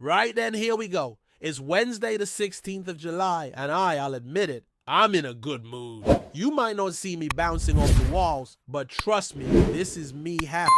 Right then, here we go. It's Wednesday the 16th of July, and I'll admit it, I'm in a good mood. You might not see me bouncing off the walls, but trust me, this is me happy.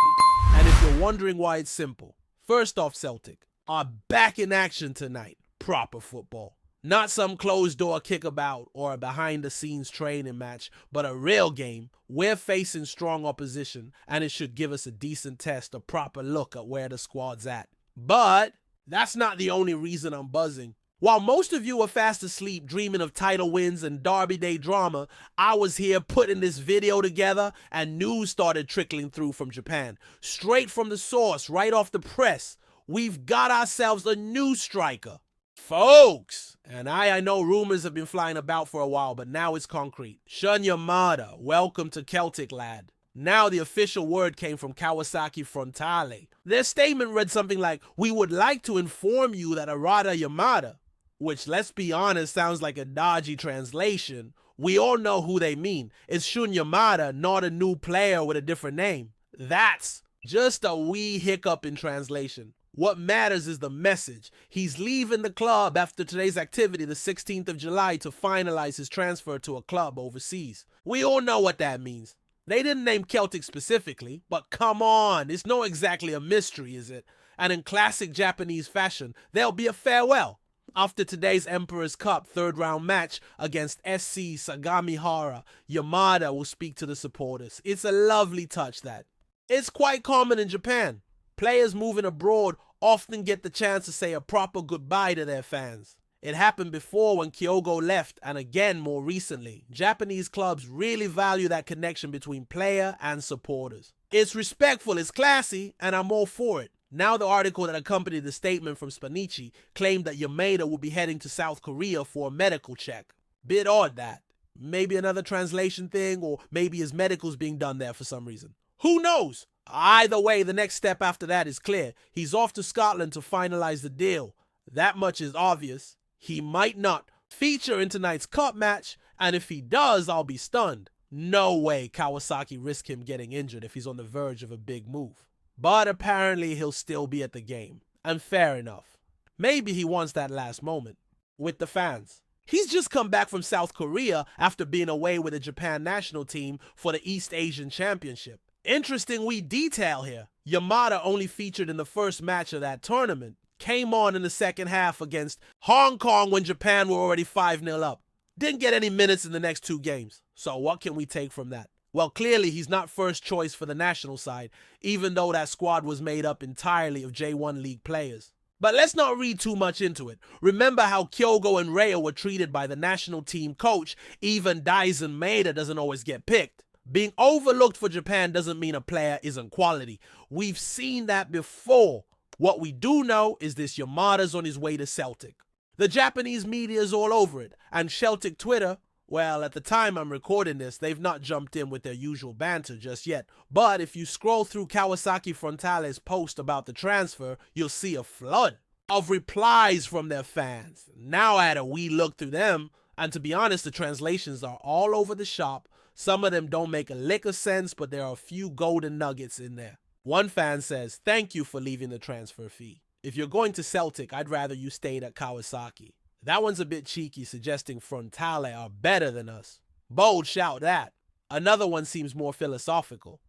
And if you're wondering why, it's simple. First off, Celtic are back in action tonight. Proper football. Not some closed-door kickabout or a behind-the-scenes training match, but a real game. We're facing strong opposition, and it should give us a decent test, a proper look at where the squad's at. But that's not the only reason I'm buzzing. While most of you were fast asleep dreaming of title wins and Derby Day drama, I was here putting this video together and news started trickling through from Japan. Straight from the source, right off the press. We've got ourselves a new striker. Folks! And I know rumors have been flying about for a while, but now it's concrete. Yamada, welcome to Celtic, lad. Now the official word came from Kawasaki Frontale. Their statement read something like, "We would like to inform you that Arata Yamada," which, let's be honest, sounds like a dodgy translation. We all know who they mean. It's Shun Yamada, not a new player with a different name. That's just a wee hiccup in translation. What matters is the message. He's leaving the club after today's activity, the 16th of July, to finalize his transfer to a club overseas. We all know what that means. They didn't name Celtic specifically, but come on, it's not exactly a mystery, is it? And in classic Japanese fashion, there'll be a farewell. After today's Emperor's Cup third-round match against SC Sagamihara, Yamada will speak to the supporters. It's a lovely touch, that. It's quite common in Japan. Players moving abroad often get the chance to say a proper goodbye to their fans. It happened before when Kyogo left, and again more recently. Japanese clubs really value that connection between player and supporters. It's respectful, it's classy, and I'm all for it. Now the article that accompanied the statement from Spanici claimed that Yamada will be heading to South Korea for a medical check. Bit odd, that. Maybe another translation thing, or maybe his medical's being done there for some reason. Who knows? Either way, the next step after that is clear. He's off to Scotland to finalize the deal. That much is obvious. He might not feature in tonight's cup match, and if he does, I'll be stunned. No way Kawasaki risk him getting injured if he's on the verge of a big move. But apparently he'll still be at the game. And fair enough. Maybe he wants that last moment with the fans. He's just come back from South Korea after being away with the Japan national team for the East Asian Championship. Interesting wee detail here. Yamada only featured in the first match of that tournament. Came on in the second half against Hong Kong when Japan were already 5-0 up. Didn't get any minutes in the next two games. So what can we take from that? Well, clearly he's not first choice for the national side, even though that squad was made up entirely of J1 League players. But let's not read too much into it. Remember how Kyogo and Reo were treated by the national team coach. Even Daisen Maeda doesn't always get picked. Being overlooked for Japan doesn't mean a player isn't quality. We've seen that before. What we do know is this Yamada's on his way to Celtic. The Japanese media is all over it, and Celtic Twitter, well, at the time I'm recording this, they've not jumped in with their usual banter just yet. But if you scroll through Kawasaki Frontale's post about the transfer, you'll see a flood of replies from their fans. Now I had a wee look through them, and to be honest, the translations are all over the shop. Some of them don't make a lick of sense, but there are a few golden nuggets in there. One fan says, "Thank you for leaving the transfer fee. If you're going to Celtic, I'd rather you stayed at Kawasaki." That one's a bit cheeky, suggesting Frontale are better than us. Bold shout, that. Another one seems more philosophical.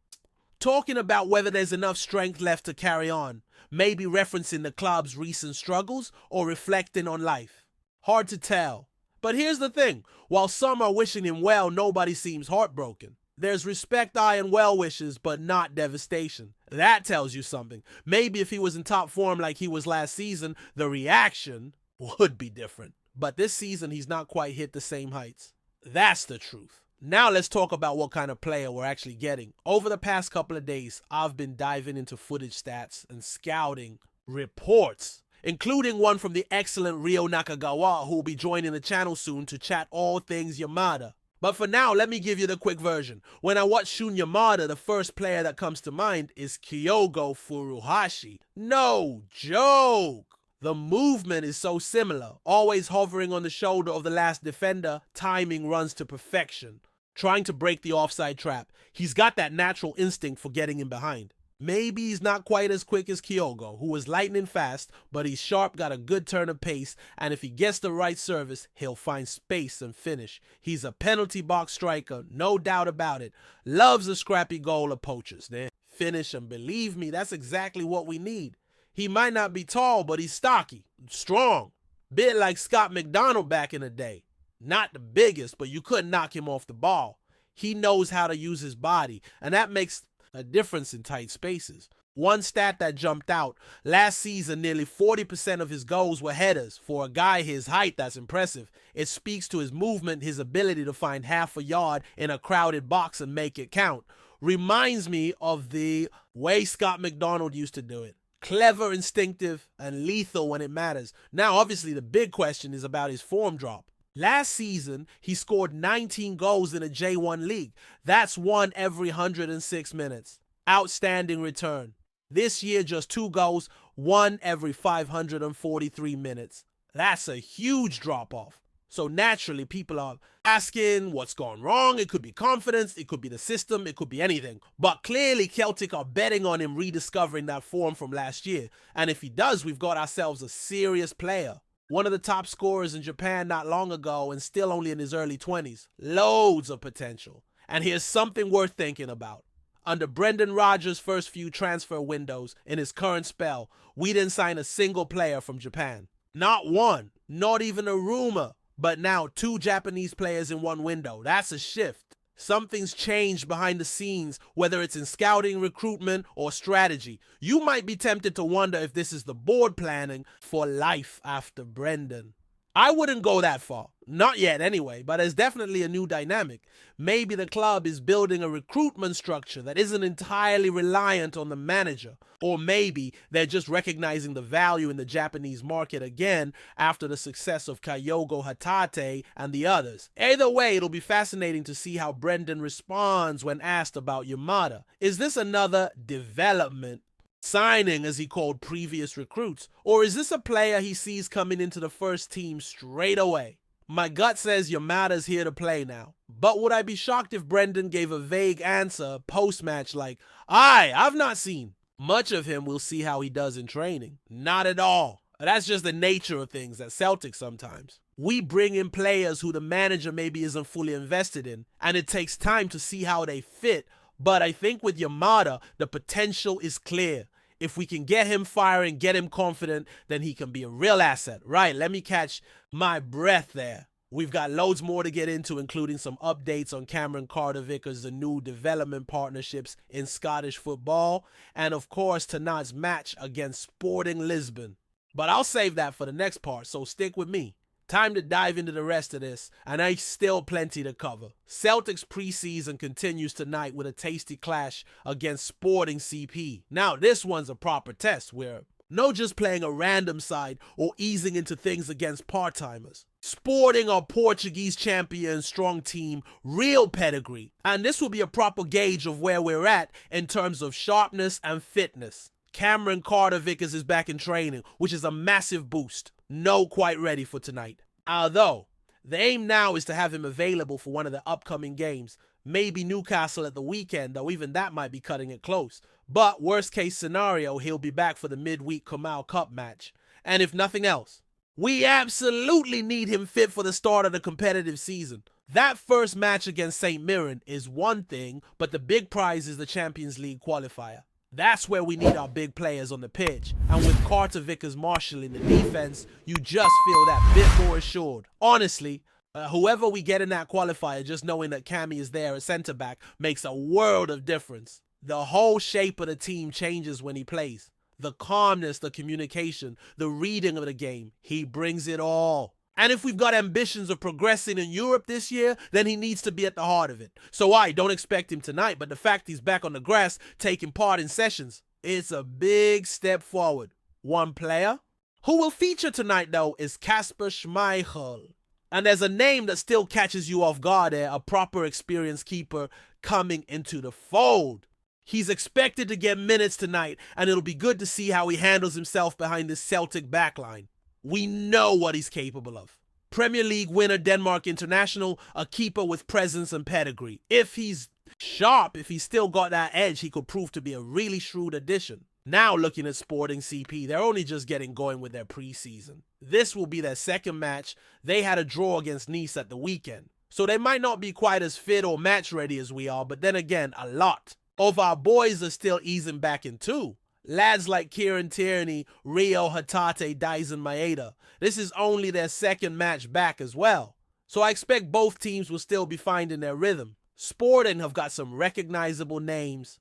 Talking about whether there's enough strength left to carry on, maybe referencing the club's recent struggles or reflecting on life. Hard to tell. But here's the thing, while some are wishing him well, nobody seems heartbroken. There's respect, and well wishes, but not devastation. That tells you something. Maybe if he was in top form like he was last season, the reaction would be different. But this season, he's not quite hit the same heights. That's the truth. Now let's talk about what kind of player we're actually getting. Over the past couple of days, I've been diving into footage stats and scouting reports, including one from the excellent Ryo Nakagawa, who will be joining the channel soon to chat all things Yamada. But for now, let me give you the quick version. When I watch Shun Yamada, the first player that comes to mind is Kyogo Furuhashi. No joke! The movement is so similar, always hovering on the shoulder of the last defender, timing runs to perfection. Trying to break the offside trap, he's got that natural instinct for getting in behind. Maybe he's not quite as quick as Kyogo, who was lightning fast, but he's sharp, got a good turn of pace, and if he gets the right service, he'll find space and finish. He's a penalty box striker, no doubt about it. Loves a scrappy goal of poachers. Then finish, and believe me, that's exactly what we need. He might not be tall, but he's stocky, strong. Bit like Scott McDonald back in the day. Not the biggest, but you couldn't knock him off the ball. He knows how to use his body, and that makes a difference in tight spaces. One stat that jumped out, last season nearly 40% of his goals were headers. For a guy his height, that's impressive. It speaks to his movement, his ability to find half a yard in a crowded box and make it count. Reminds me of the way Scott McDonald used to do it. Clever, instinctive, and lethal when it matters. Now, obviously, the big question is about his form drop. Last season, he scored 19 goals in a J1 league. That's one every 106 minutes. Outstanding return. This year, just 2 goals, one every 543 minutes. That's a huge drop-off. So naturally, people are asking what's gone wrong. It could be confidence, it could be the system, it could be anything. But clearly, Celtic are betting on him rediscovering that form from last year. And if he does, we've got ourselves a serious player. One of the top scorers in Japan not long ago and still only in his early 20s. Loads of potential. And here's something worth thinking about. Under Brendan Rodgers' first few transfer windows in his current spell, we didn't sign a single player from Japan. Not one. Not even a rumor. But now 2 Japanese players in one window. That's a shift. Something's changed behind the scenes, whether it's in scouting, recruitment, or strategy. You might be tempted to wonder if this is the board planning for life after Brendan. I wouldn't go that far. Not yet anyway, but there's definitely a new dynamic. Maybe the club is building a recruitment structure that isn't entirely reliant on the manager. Or maybe they're just recognizing the value in the Japanese market again after the success of Kyogo Hatate and the others. Either way, it'll be fascinating to see how Brendan responds when asked about Yamada. Is this another development signing, as he called previous recruits? Or is this a player he sees coming into the first team straight away? My gut says Yamada's here to play now. But would I be shocked if Brendan gave a vague answer post-match like, I've not seen. Much of him we'll see how he does in training. Not at all. That's just the nature of things at Celtic sometimes. We bring in players who the manager maybe isn't fully invested in, and it takes time to see how they fit. But I think with Yamada, the potential is clear. If we can get him firing, get him confident, then he can be a real asset. Right, let me catch my breath there. We've got loads more to get into, including some updates on Cameron Carter-Vickers, the new development partnerships in Scottish football, and of course tonight's match against Sporting Lisbon. But I'll save that for the next part, so stick with me. Time to dive into the rest of this, and there's still plenty to cover. Celtic's preseason continues tonight with a tasty clash against Sporting CP. Now, this one's a proper test. We're not just playing a random side or easing into things against part-timers. Sporting are Portuguese champion, strong team, real pedigree. And this will be a proper gauge of where we're at in terms of sharpness and fitness. Cameron Carter-Vickers is back in training, which is a massive boost. No quite ready for tonight. Although, the aim now is to have him available for one of the upcoming games. Maybe Newcastle at the weekend, though even that might be cutting it close. But worst case scenario, he'll be back for the midweek Kamal Cup match. And if nothing else, we absolutely need him fit for the start of the competitive season. That first match against St. Mirren is one thing, but the big prize is the Champions League qualifier. That's where we need our big players on the pitch. And with Carter-Vickers marshalling the defense, you just feel that bit more assured. Honestly, whoever we get in that qualifier, just knowing that Cammy is there at centre-back makes a world of difference. The whole shape of the team changes when he plays. The calmness, the communication, the reading of the game, he brings it all. And if we've got ambitions of progressing in Europe this year, then he needs to be at the heart of it. So I don't expect him tonight, but the fact he's back on the grass taking part in sessions, it's a big step forward. One player who will feature tonight, though, is Kasper Schmeichel. And there's a name that still catches you off guard there, a proper experienced keeper coming into the fold. He's expected to get minutes tonight, and it'll be good to see how he handles himself behind this Celtic backline. We know what he's capable of. Premier League winner, Denmark international, a keeper with presence and pedigree. If he's Sharp, if he's still got that edge, he could prove to be a really shrewd addition. Now looking at Sporting CP, they're only just getting going with their preseason. This will be their second match. They had a draw against Nice at the weekend. So they might not be quite as fit or match ready as we are, but then again, a lot of our boys are still easing back in too. Lads like Kieran Tierney, Rio Hatate, Dyson Maeda. This is only their second match back as well. So I expect both teams will still be finding their rhythm. Sporting have got some recognizable names.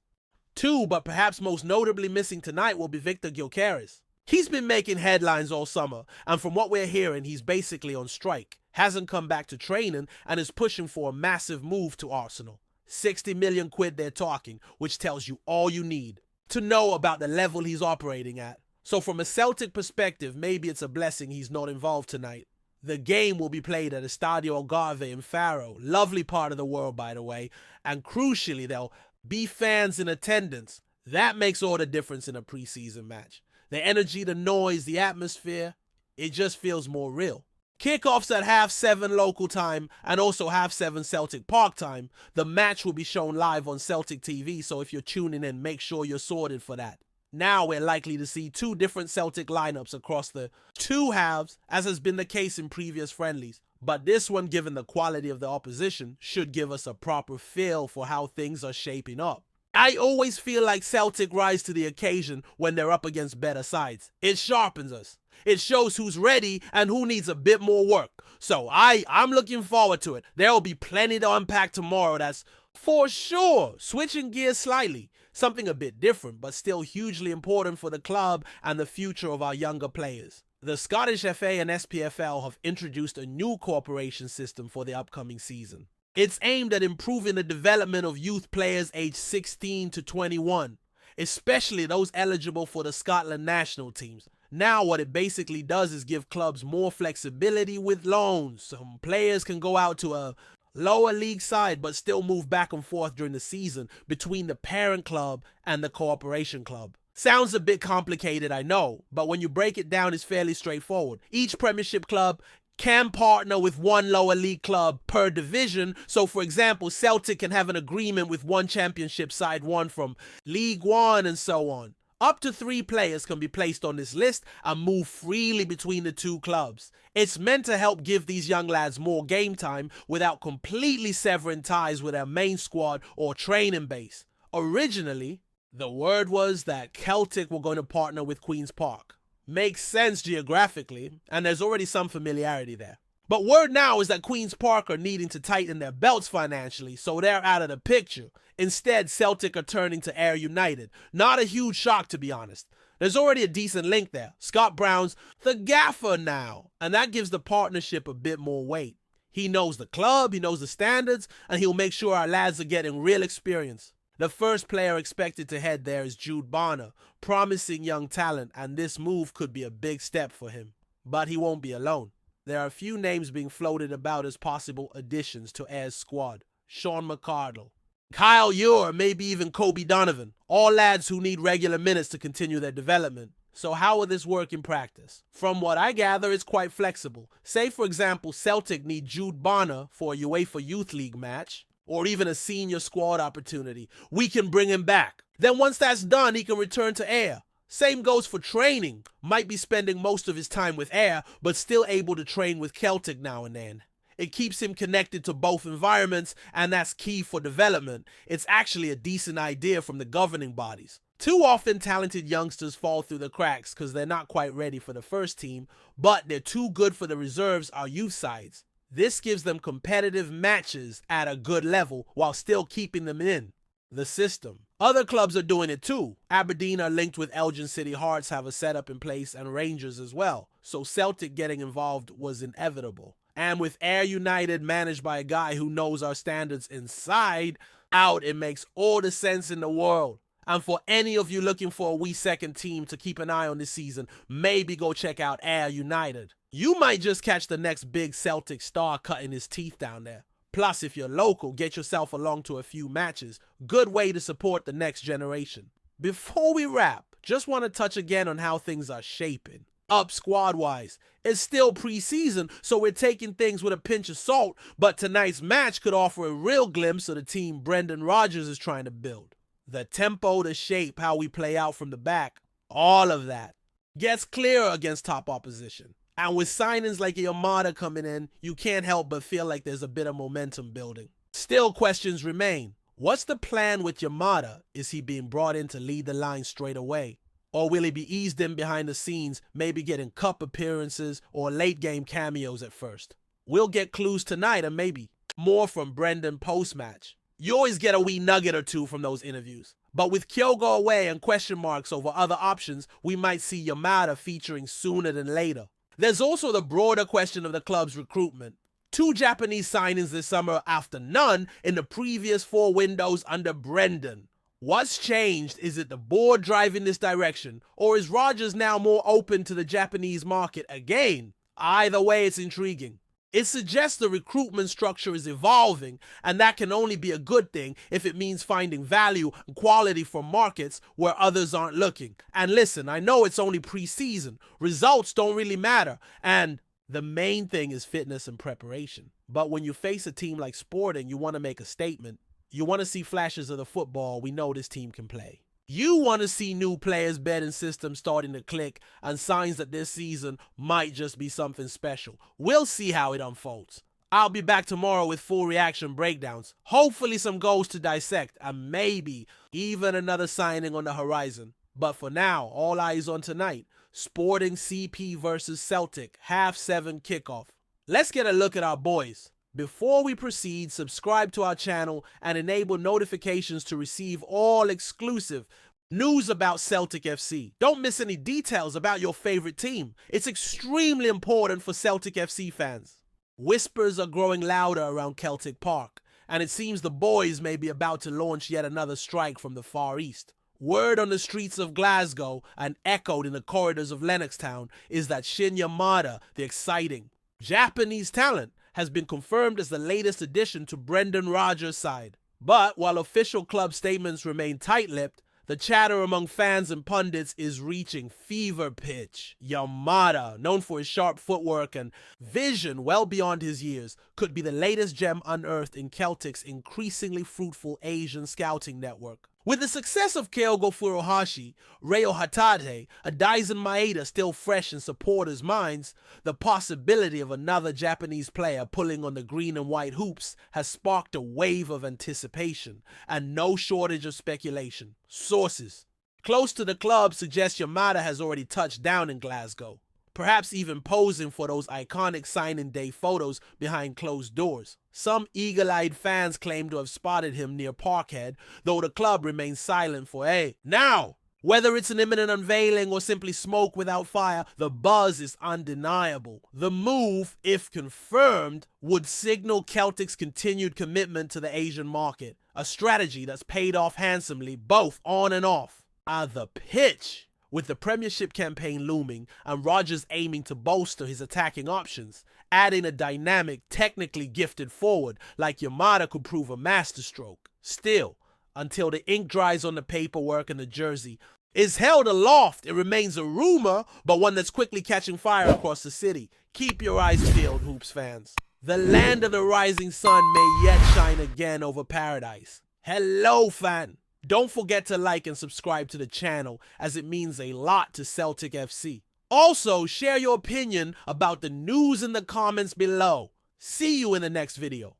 Two, but perhaps most notably missing tonight, will be Victor Gyökeres. He's been making headlines all summer, and from what we're hearing, he's basically on strike, hasn't come back to training, and is pushing for a massive move to Arsenal. 60 million quid they're talking, which tells you all you need to know about the level he's operating at. So from a Celtic perspective, maybe it's a blessing he's not involved tonight. The game will be played at Estadio Algarve in Faro, lovely part of the world by the way, and crucially there'll be fans in attendance. That makes all the difference in a preseason match. The energy, the noise, the atmosphere, it just feels more real. Kickoffs at 7:30 local time and also 7:30 Celtic Park time. The match will be shown live on Celtic TV, so if you're tuning in, make sure you're sorted for that. Now we're likely to see two different Celtic lineups across the two halves, as has been the case in previous friendlies. But this one, given the quality of the opposition, should give us a proper feel for how things are shaping up. I always feel like Celtic rise to the occasion when they're up against better sides. It sharpens us. It shows who's ready and who needs a bit more work. So I'm looking forward to it. There will be plenty to unpack tomorrow, that's for sure. Switching gears slightly. Something a bit different, but still hugely important for the club and the future of our younger players. The Scottish FA and SPFL have introduced a new cooperation system for the upcoming season. It's aimed at improving the development of youth players aged 16 to 21, especially those eligible for the Scotland national teams. Now what it basically does is give clubs more flexibility with loans. Some players can go out to a lower league side but still move back and forth during the season between the parent club and the cooperation club. Sounds a bit complicated, I know, but when you break it down, it's fairly straightforward. Each Premiership club can partner with one lower league club per division. So for example, Celtic can have an agreement with one Championship side, one from League One, and so on. Up to 3 players can be placed on this list and move freely between the two clubs. It's meant to help give these young lads more game time without completely severing ties with their main squad or training base. Originally, the word was that Celtic were going to partner with Queen's Park. Makes sense geographically, and there's already some familiarity there. But word now is that Queen's Park are needing to tighten their belts financially, so they're out of the picture. Instead, Celtic are turning to Ayr United. Not a huge shock, to be honest. There's already a decent link there. Scott Brown's the gaffer now, and that gives the partnership a bit more weight. He knows the club, he knows the standards, and he'll make sure our lads are getting real experience. The first player expected to head there is Jude Bonner, promising young talent, and this move could be a big step for him. But he won't be alone. There are a few names being floated about as possible additions to Air's squad. Sean McCardle, Kyle Ure, maybe even Kobe Donovan. All lads who need regular minutes to continue their development. So how will this work in practice? From what I gather, it's quite flexible. Say for example, Celtic need Jude Bonner for a UEFA Youth League match, or even a senior squad opportunity. We can bring him back. Then once that's done, he can return to Ayr. Same goes for training. Might be spending most of his time with Ayr, but still able to train with Celtic now and then. It keeps him connected to both environments, and that's key for development. It's actually a decent idea from the governing bodies. Too often talented youngsters fall through the cracks because they're not quite ready for the first team, but they're too good for the reserves, our youth sides. This gives them competitive matches at a good level while still keeping them in the system. Other clubs are doing it too. Aberdeen are linked with Elgin City Hearts, have a setup in place, and Rangers as well. So Celtic getting involved was inevitable. And with Ayr United managed by a guy who knows our standards inside out, it makes all the sense in the world. And for any of you looking for a wee second team to keep an eye on this season, maybe go check out Ayr United. You might just catch the next big Celtic star cutting his teeth down there. Plus, if you're local, get yourself along to a few matches. Good way to support the next generation. Before we wrap, just want to touch again on how things are shaping. up squad-wise. It's still preseason, so we're taking things with a pinch of salt, but tonight's match could offer a real glimpse of the team Brendan Rodgers is trying to build. The tempo to shape how we play out from the back, all of that gets clearer against top opposition. And with signings like Yamada coming in, you can't help but feel like there's a bit of momentum building. Still, questions remain. What's the plan with Yamada? Is he being brought in to lead the line straight away? Or will he be eased in behind the scenes, maybe getting cup appearances or late game cameos at first? We'll get clues tonight and maybe more from Brendan post-match. You always get a wee nugget or two from those interviews. But with Kyogo away and question marks over other options, we might see Yamada featuring sooner than later. There's also the broader question of the club's recruitment. 2 Japanese signings this summer after none in the previous 4 windows under Brendan. What's changed? Is it the board driving this direction, or is Rodgers now more open to the Japanese market again? Either way, it's intriguing. It suggests the recruitment structure is evolving, and that can only be a good thing if it means finding value and quality from markets where others aren't looking. And listen, I know it's only preseason. Results don't really matter, and the main thing is fitness and preparation. But when you face a team like Sporting, you want to make a statement. You want to see flashes of the football we know this team can play. You want to see new players' betting systems starting to click and signs that this season might just be something special. We'll see how it unfolds. I'll be back tomorrow with full reaction breakdowns, hopefully some goals to dissect, and maybe even another signing on the horizon. But for now, all eyes on tonight. Sporting CP versus Celtic, 7:30 kickoff. Let's get a look at our boys. Before we proceed, subscribe to our channel and enable notifications to receive all exclusive news about Celtic FC. Don't miss any details about your favorite team. It's extremely important for Celtic FC fans. Whispers are growing louder around Celtic Park, and it seems the boys may be about to launch yet another strike from the Far East. Word on the streets of Glasgow and echoed in the corridors of Lennoxtown is that Shin Yamada, the exciting Japanese talent, has been confirmed as the latest addition to Brendan Rodgers' side. But while official club statements remain tight-lipped, the chatter among fans and pundits is reaching fever pitch. Yamada, known for his sharp footwork and vision well beyond his years, could be the latest gem unearthed in Celtic's increasingly fruitful Asian scouting network. With the success of Kyogo Furuhashi, Reo Hatate, and Daisen Maeda still fresh in supporters' minds, the possibility of another Japanese player pulling on the green and white hoops has sparked a wave of anticipation and no shortage of speculation. Sources close to the club suggest Yamada has already touched down in Glasgow, perhaps even posing for those iconic signing day photos behind closed doors. Some eagle-eyed fans claim to have spotted him near Parkhead, though the club remains silent for now. Whether it's an imminent unveiling or simply smoke without fire, the buzz is undeniable. The move, if confirmed, would signal Celtic's continued commitment to the Asian market, a strategy that's paid off handsomely both on and off. The pitch. With the Premiership campaign looming and Rodgers aiming to bolster his attacking options, adding a dynamic, technically gifted forward like Yamada could prove a masterstroke. Still, until the ink dries on the paperwork and the jersey is held aloft, it remains a rumor, but one that's quickly catching fire across the city. Keep your eyes peeled, Hoops fans. The land of the rising sun may yet shine again over paradise. Hello, fan. Don't forget to like and subscribe to the channel, as it means a lot to Celtic FC. Also, share your opinion about the news in the comments below. See you in the next video.